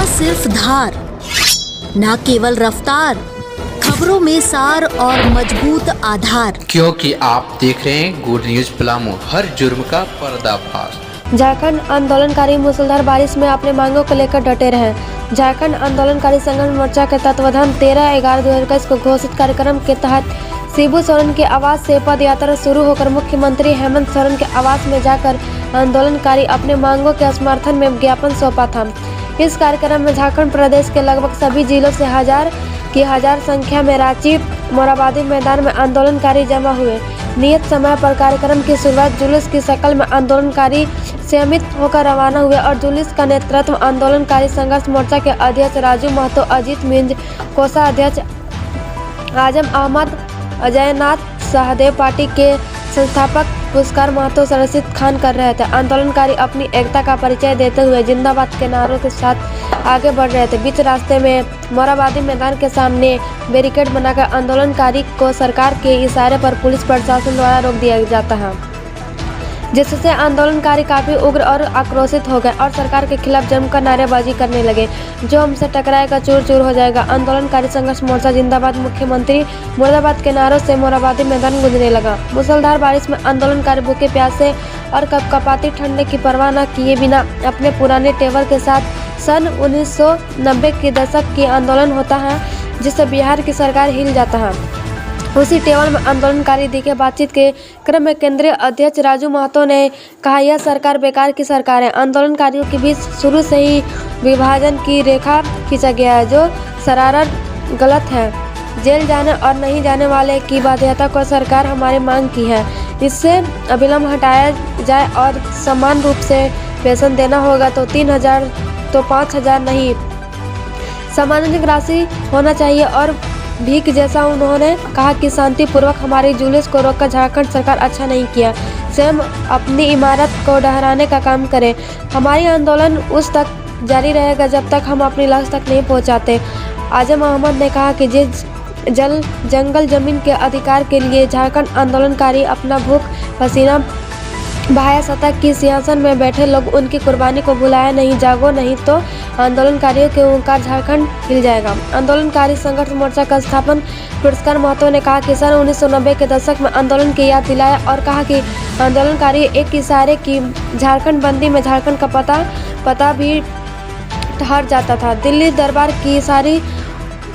सिर्फ धार, ना केवल रफ्तार, खबरों में सार और मजबूत आधार। क्योंकि आप देख रहे हैं गुड न्यूज पलामू, हर जुर्म का पर्दाफाश। झारखंड आंदोलनकारी मूसलाधार बारिश में अपने मांगों को लेकर डटे रहे। झारखंड आंदोलनकारी संघर्ष मोर्चा के तत्वावधान 13/11/2021 को घोषित कार्यक्रम के तहत शिबू सोरेन के आवास से पद यात्रा शुरू होकर मुख्यमंत्री हेमंत सोरेन के आवास में जाकर आंदोलनकारी अपने मांगों के समर्थन में ज्ञापन सौंपा था। इस कार्यक्रम में झारखंड प्रदेश के लगभग सभी जिलों से हजार संख्या में रांची मोरहाबादी मैदान में आंदोलनकारी जमा हुए। नियत समय पर कार्यक्रम की शुरुआत जुलूस की शक्ल में आंदोलनकारी संयमित होकर रवाना हुए और जुलूस का नेतृत्व आंदोलनकारी संघर्ष मोर्चा के अध्यक्ष राजू महतो, अजीत मिंज, कोषाध्यक्ष आजम अहमद, अजयनाथ सहदेव, पार्टी के संस्थापक पुरस्कार महतो, रशीद खान कर रहे थे। आंदोलनकारी अपनी एकता का परिचय देते हुए जिंदाबाद के नारों के साथ आगे बढ़ रहे थे। बीच रास्ते में मोरहाबादी मैदान के सामने बैरिकेड बनाकर आंदोलनकारी को सरकार के इशारे पर पुलिस प्रशासन द्वारा रोक दिया जाता है, जिससे आंदोलनकारी काफी उग्र और आक्रोशित हो गए और सरकार के खिलाफ जमकर नारेबाजी करने लगे, जो हमसे टकराएगा चूर चूर हो जाएगा। आंदोलनकारी संघर्ष मोर्चा जिंदाबाद, मुख्यमंत्री मुर्दाबाद के नारों से मोरहाबादी मैदान गूंजने लगा। मूसलाधार बारिश में आंदोलनकारी भूखे प्यासे और कपकपाती ठंडे की परवाह न किए बिना अपने पुराने तेवर के साथ सन 1990 के दशक की आंदोलन होता है, जिससे बिहार की सरकार हिल जाता है, उसी टेबल में आंदोलनकारी दिखे। बातचीत के क्रम में केंद्रीय अध्यक्ष राजू महतो ने कहा, यह सरकार बेकार की सरकार है। आंदोलनकारियों के बीच शुरू से ही विभाजन की रेखा खींचा गया है, जो सरासर गलत है। जेल जाने और नहीं जाने वाले की बाध्यता को सरकार हमारी मांग की है, इससे अविलंब हटाया जाए और समान रूप से वेतन देना होगा तो 3,000 तो 5,000 नहीं, सामान्य राशि होना चाहिए। और भीख जैसा उन्होंने कहा कि शांतिपूर्वक हमारी जुलूस को रोककर झारखंड सरकार अच्छा नहीं किया, स्वयं अपनी इमारत को डहराने का काम करे। हमारी आंदोलन उस तक जारी रहेगा जब तक हम अपनी लक्ष्य तक नहीं पहुंचाते। आजम अहमद ने कहा कि जिस जंगल जमीन के अधिकार के लिए झारखंड आंदोलनकारी अपना भूख पसीना बहाया, सत्ता की सिंहासन में बैठे लोग उनकी कुर्बानी को भुलाया नहीं। जागो नहीं तो आंदोलनकारियों के ओंकार झारखंड हिल जाएगा। आंदोलनकारी संघर्ष मोर्चा का स्थापन पुरस्कार महतो ने कहा कि सन 1990 के दशक में आंदोलन की याद दिलाया और कहा कि आंदोलनकारी एक इशारे की झारखंड बंदी में झारखंड का पता भी ठहर जाता था। दिल्ली दरबार की सारी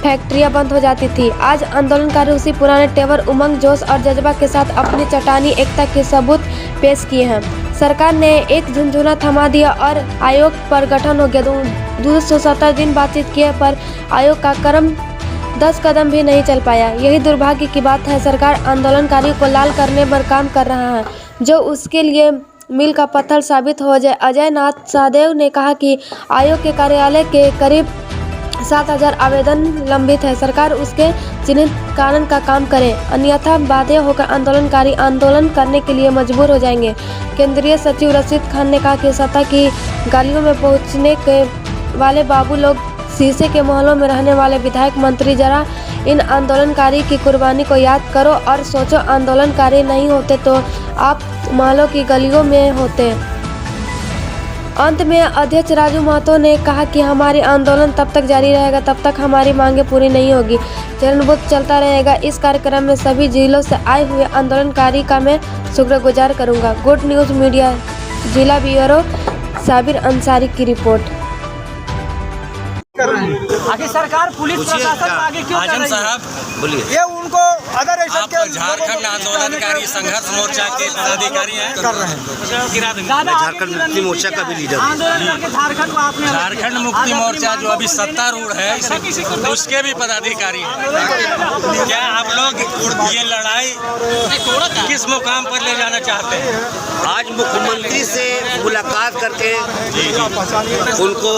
फैक्ट्रियां बंद हो जाती थी। आज आंदोलनकारी उसी पुराने तेवर, उमंग, जोश और जज्बा के साथ अपनी चट्टानी एकता के सबूत पेश किए हैं। सरकार ने एक झुनझुना थमा दिया और आयोग पर गठन हो गया। 270 दिन बातचीत किए पर आयोग का कर्म 10 कदम भी नहीं चल पाया। यही दुर्भाग्य की बात है। सरकार आंदोलनकारियों को लाल करने पर काम कर रहा है, जो उसके लिए मील का पत्थर साबित हो जाए। अजयनाथ सहदेव ने कहा कि आयोग के कार्यालय के करीब 7,000 आवेदन लंबित है। सरकार उसके चिन्हित कारण का काम करे, अन्यथा बाध्य होकर आंदोलनकारी आंदोलन करने के लिए मजबूर हो जाएंगे। केंद्रीय सचिव रशीद खान ने कहा कि सत्ता की गालियों में पहुंचने के वाले बाबू लोग, शीशे के महलों में रहने वाले विधायक मंत्री, जरा इन आंदोलनकारी की कुर्बानी को याद करो और सोचो, आंदोलनकारी नहीं होते तो आप महलों की गलियों में होते। अंत में अध्यक्ष राजू महतो ने कहा कि हमारी आंदोलन तब तक जारी रहेगा तब तक हमारी मांगें पूरी नहीं होगी, चरणबद्ध चलता रहेगा। इस कार्यक्रम में सभी जिलों से आए हुए आंदोलनकारी का मैं शुक्रगुजार करूंगा। गुड न्यूज मीडिया जिला ब्यूरो साबिर अंसारी की रिपोर्ट। आखिर सरकार पुलिस प्रशासन आगे क्यों कर रही है? साहब बोलिए। ये उनको अदर आप झारखंड आंदोलनकारी संघर्ष मोर्चा के पदाधिकारी हैं, कर रहे हैं। झारखंड मुक्ति मोर्चा का भी लीडर झारखंड मुक्ति मोर्चा जो अभी सत्तारूढ़ है उसके भी पदाधिकारी हैं। क्या आप लोग ये लड़ाई किस मुकाम पर ले जाना चाहते हैं? आज मुख्यमंत्री से मुलाकात करके उनको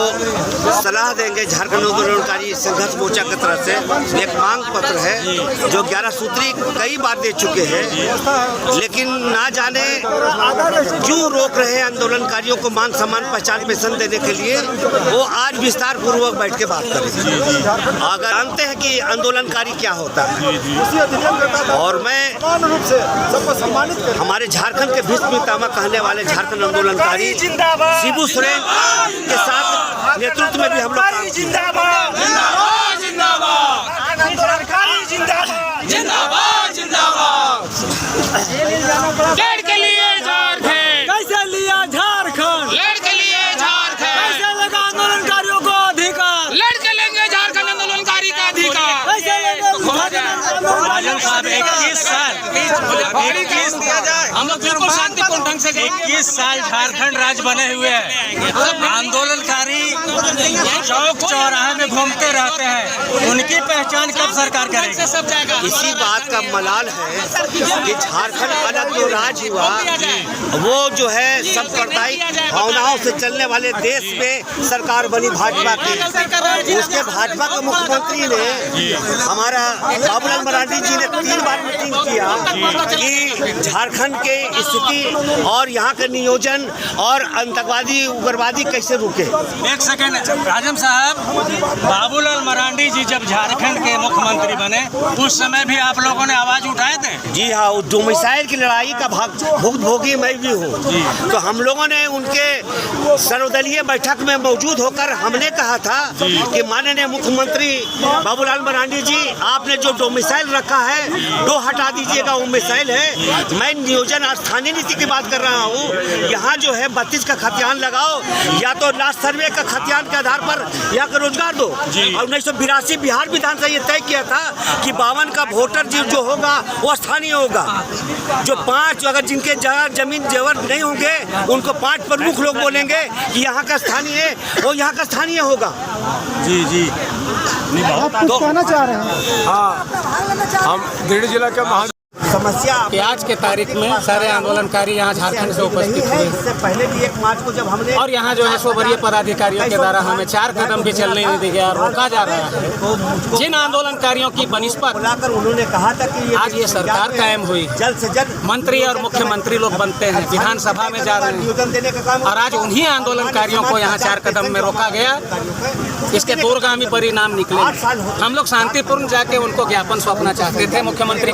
सलाह देंगे। झारखंड आंदोलनकारी संघर्ष मोर्चा की तरफ से एक मांग पत्र है जो 11 सूत्री कई बार दे चुके हैं, लेकिन ना जाने क्यों रोक रहे हैं आंदोलनकारियों को मान सम्मान पहचान पेंशन देने के लिए। वो आज विस्तार पूर्वक बैठ के बात करें। अगर जानते हैं कि आंदोलनकारी क्या होता है, और मैं हमारे झारखंड के भीष्म पितामह कहने वाले झारखंड आंदोलनकारी शिबू सोरेन के साथ नेतृत्व में भी हम लोग साहब 21 साल हम लोग बिल्कुल शांतिपूर्ण ढंग से 21 साल झारखंड राज्य बने हुए हैं। आंदोलनकारी चौक चौराहे में घूमते रहते हैं, उनकी पहचान कब सरकार करेगी? इसी बात का मलाल है कि झारखंड अलग जो राज्य हुआ वो जो है सांप्रदायिक भावनाओं से चलने वाले देश में सरकार बनी भाजपा की। उसके भाजपा के मुख्यमंत्री ने हमारा बाबूलाल मरांडी जी ने 3 बार मीटिंग किया कि झारखंड के स्थिति और यहाँ के नियोजन और आतंकवादी उग्रवादी कैसे रुके। एक सेकंड राजम साहब, बाबूलाल मरांडी जी जब झारखंड के मुख्यमंत्री बने उस समय भी आप लोगों ने आवाज उठाए थे? जी हाँ, डोमिसाइल की लड़ाई का भुक्तभोगी मैं भी हूँ। तो हम लोगों ने उनके सर्वदलीय बैठक में मौजूद होकर हमने कहा था कि माननीय मुख्यमंत्री बाबूलाल मरांडी जी, आपने जो डोमिसाइल रखा है वो हटा दीजिएगा, वो मिसाइल है। मैं नियोजन और स्थानीय नीति की बात कर रहा हूँ। यहाँ जो है 32 का खतियान लगाओ, या तो लास्ट सर्वे का खतियान के आधार पर यहाँ का रोजगार दो। और 1982 बिहार विधानसभा ये तय किया था कि 52 का वोटर जो होगा वो स्थानीय होगा। जो 5 अगर जिनके जगह जमीन जेवर नहीं होंगे उनको 5 प्रमुख लोग बोलेंगे कि यहाँ का स्थानीय है, वो यहाँ का स्थानीय होगा। जी जी, तो कहना चाह रहे हैं। हाँ, हम गिरिडीह जिला के समस्या कि आज के तारीख में सारे आंदोलनकारी यहाँ झारखंड से उपस्थित हुए। इससे पहले भी 1 मार्च को जब हमने और यहाँ जो है सो वरीय पदाधिकारियों के द्वारा हमें 4 कदम भी चलने नहीं दिया, रोका जा रहा है। जिन आंदोलनकारियों की बनिस्पत बुलाकर उन्होंने कहा था कि आज ये सरकार कायम हुई, जल्द से जल्द मंत्री और मुख्यमंत्री लोग बनते हैं, विधानसभा में जा रहे हैं, और आज उन्हीं आंदोलनकारियों को यहाँ 4 कदम में रोका गया। इसके दूरगामी परिणाम निकले। हम लोग शांतिपूर्ण जाके उनको ज्ञापन सौंपना चाहते थे मुख्यमंत्री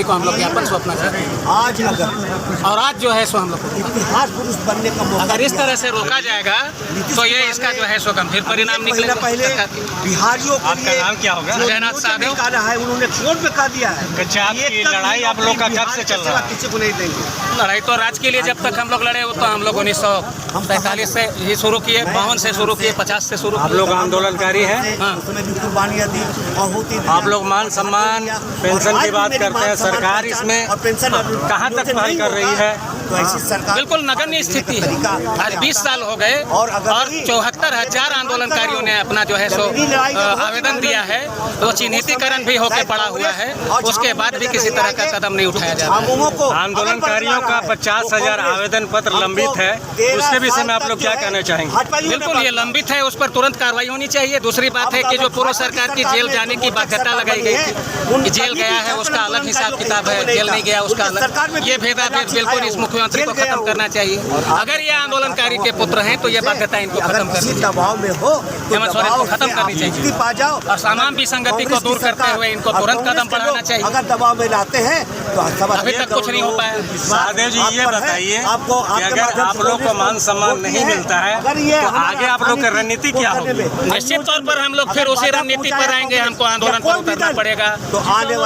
को हम लोग ज्ञापन सौंपना चाहते हैं आज। अगर और आज जो है सो हम लोग इतिहास पुरुष बनने का मौका अगर इस तरह से रोका जाएगा तो ये इसका जो है सो गंभीर परिणाम निकलेगा। पहले बिहारियों के आपका नाम क्या होगा? जयनाथ साहब कहा है, उन्होंने कोर्ट में कहा दिया है। कच्चा आपकी लड़ाई आप लोग का कब से चल रहा है? किसी को नहीं देंगे लड़ाई तो राज्य के लिए जब तक हम लोग लड़े हो तो हम लोग 1945 से ही शुरू किए, 52 से शुरू किए, 50 से शुरू किए। आप लोग आंदोलनकारी हैं, उसमें भी कुर्बानियां दी और होती थी। आप लोग मान सम्मान पेंशन की बात करते हैं, सरकार इसमें कहाँ तक पहल कर रही है? तो ऐसी सरकार बिल्कुल नगण्य स्थिति है। आज 20 साल हो गए और 74,000 आंदोलनकारियों ने अपना जो है सो आवेदन दिया है, तो चिन्हितीकरण भी होकर पड़ा हुआ है, उसके बाद भी किसी तरह का कदम नहीं उठाया जा रहा है। आंदोलनकारियों का 50,000 आवेदन पत्र लंबित है, उसके विषय में आप लोग क्या कहना चाहेंगे? बिल्कुल ये लंबित है, उस पर तुरंत कार्रवाई होनी चाहिए। दूसरी बात है कि जो पूर्व सरकार की जेल जाने की बाध्यता लगाई गई थी, जेल गया है उसका अलग हिसाब किताब है, जेल नहीं गया उसका अलग, ये भेदाभेद बिल्कुल इस मुख्यमंत्री को खत्म करना चाहिए। अगर ये आंदोलनकारी के पुत्र हैं तो ये बाध्यता इनको खत्म करनी चाहिए, दबाव में हो हेमंत सोरेन को खत्म करनी चाहिए पा जाओ और सामान विसंगति को दूर करते हुए इनको तुरंत कदम बढ़ाना चाहिए। अगर दबाव में लाते हैं तो अभी तक कुछ नहीं हो पाया। महादेव जी ये बताइए कि अगर आप लोग को मान सम्मान नहीं मिलता है तो आगे आप लोग की रणनीति क्या होगी? निश्चित तौर पर हम लोग फिर उसी रणनीति पर आएंगे। हमको आंदोलन पर उतरना पड़ेगा,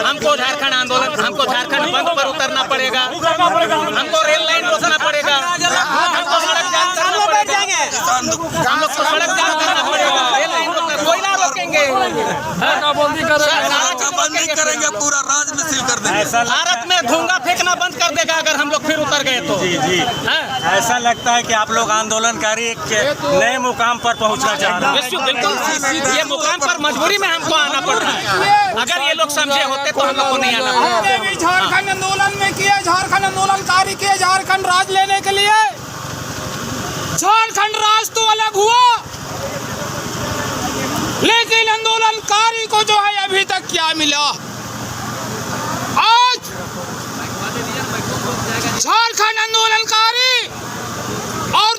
हमको झारखंड आंदोलन, हमको झारखंड बंद पर उतरना पड़ेगा, हमको रेल लाइन रोकना पड़ेगा, हमको सड़क जाम करना पड़ेगा, हम लोग को सड़क जाम करना पड़ेगा, रेल लाइन रोकना, कोई ना रोकेंगे, बंदी करेंगे, पूरा राज में सील कर देंगे। भारत में धुआं फेंकना बंद कर देगा अगर हम लोग फिर उतर गए तो। जी जी, ऐसा लगता है कि आप लोग आंदोलनकारी एक नए मुकाम पर पहुंचना चाह रहे हैं। बिल्कुल, ये मुकाम पर मजबूरी में हमको आना पड़ रहा है। अगर ये लोग समझे होते तो हम लोग को नहीं आना पड़ता। झारखंड आंदोलन में किए, झारखंड आंदोलनकारी किए झारखंड राज लेने के लिए। झारखंड राज तो अलग हुआ, लेकिन आंदोलनकारी को जो है अभी तक क्या मिला? आज झारखंड आंदोलनकारी और